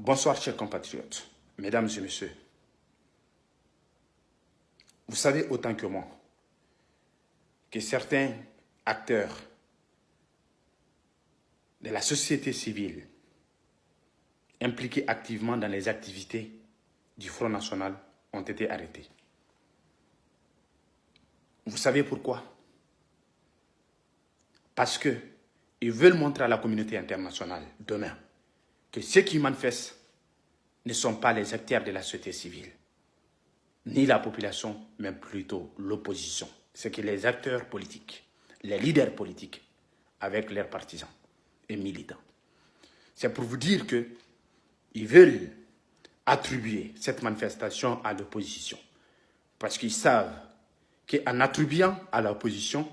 Bonsoir, chers compatriotes, mesdames et messieurs. Vous savez autant que moi que certains acteurs de la société civile impliqués activement dans les activités du Front National ont été arrêtés. Vous savez pourquoi? Parce qu'ils veulent montrer à la communauté internationale demain que ceux qui manifestent ne sont pas les acteurs de la société civile, ni la population, mais plutôt l'opposition. C'est que les acteurs politiques, les leaders politiques, avec leurs partisans et militants. C'est pour vous dire qu'ils veulent attribuer cette manifestation à l'opposition. Parce qu'ils savent qu'en attribuant à l'opposition,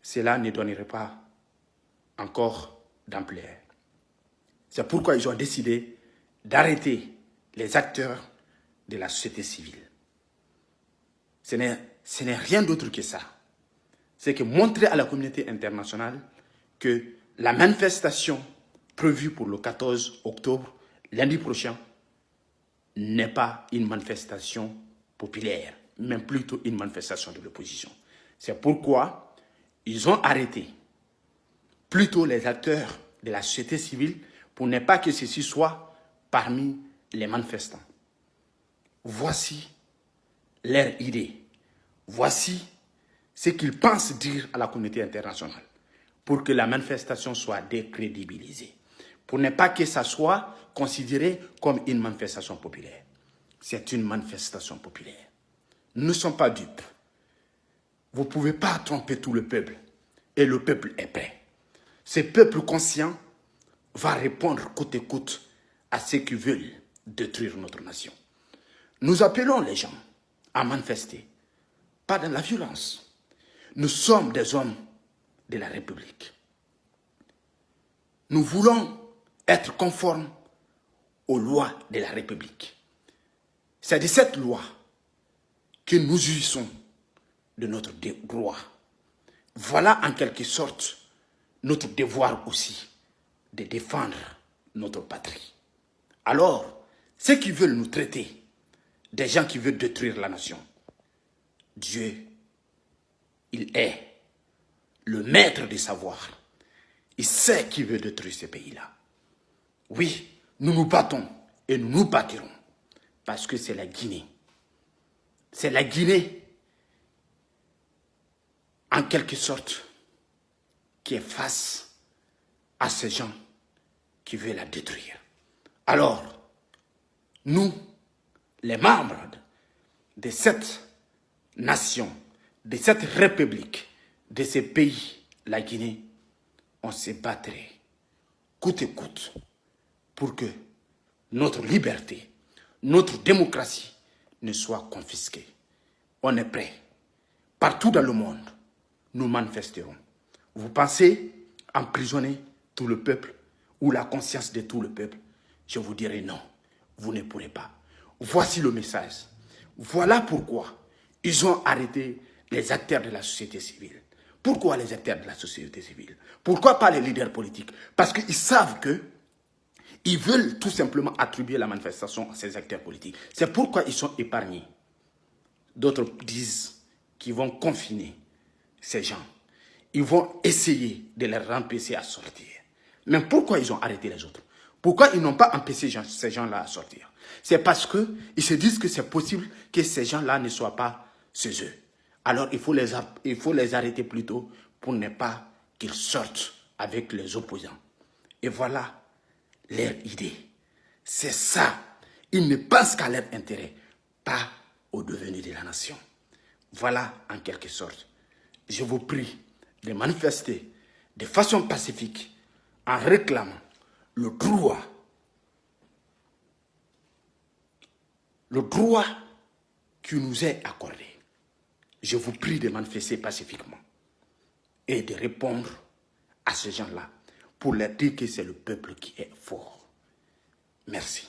cela ne donnerait pas encore d'ampleur. C'est pourquoi ils ont décidé d'arrêter les acteurs de la société civile. Ce n'est rien d'autre que ça. C'est que montrer à la communauté internationale que la manifestation prévue pour le 14 octobre, lundi prochain, n'est pas une manifestation populaire, mais plutôt une manifestation de l'opposition. C'est pourquoi ils ont arrêté plutôt les acteurs de la société civile pour ne pas que ceci soit parmi les manifestants. Voici leur idée. Voici ce qu'ils pensent dire à la communauté internationale pour que la manifestation soit décrédibilisée, pour ne pas que ça soit considéré comme une manifestation populaire. C'est une manifestation populaire. Nous ne sommes pas dupes. Vous ne pouvez pas tromper tout le peuple et le peuple est prêt. Ce peuple conscient va répondre coûte que coûte à ceux qui veulent détruire notre nation. Nous appelons les gens à manifester, pas dans la violence. Nous sommes des hommes de la République. Nous voulons être conformes aux lois de la République. C'est de cette loi que nous jouissons de notre droit. Voilà en quelque sorte notre devoir aussi de défendre notre patrie. Alors, ceux qui veulent nous traiter des gens qui veulent détruire la nation, Dieu, il est le maître du savoir. Il sait qui veut détruire ce pays-là. Oui, nous nous battons et nous nous battirons parce que c'est la Guinée. C'est la Guinée, en quelque sorte, qui est face à ces gens qui veulent la détruire. Alors, nous, les membres de cette nation, de cette république, de ce pays, la Guinée, on se battrait coûte que coûte pour que notre liberté, notre démocratie ne soit confisquée. On est prêt. Partout dans le monde, nous manifesterons. Vous pensez emprisonner tout le peuple ou la conscience de tout le peuple? Je vous dirai non, vous ne pourrez pas. Voici le message. Voilà pourquoi ils ont arrêté les acteurs de la société civile. Pourquoi les acteurs de la société civile? Pourquoi pas les leaders politiques? Parce qu'ils savent qu'ils veulent tout simplement attribuer la manifestation à ces acteurs politiques. C'est pourquoi ils sont épargnés. D'autres disent qu'ils vont confiner ces gens. Ils vont essayer de les empêcher à sortir. Mais pourquoi ils ont arrêté les autres? Pourquoi ils n'ont pas empêché ces gens-là à sortir? C'est parce qu'ils se disent que c'est possible que ces gens-là ne soient pas chez eux. Alors il faut les arrêter plutôt pour ne pas qu'ils sortent avec les opposants. Et voilà leur idée. C'est ça. Ils ne pensent qu'à leur intérêt, pas au devenir de la nation. Voilà en quelque sorte. Je vous prie de manifester de façon pacifique en réclamant le droit qui nous est accordé. Je vous prie de manifester pacifiquement et de répondre à ces gens-là pour leur dire que c'est le peuple qui est fort. Merci.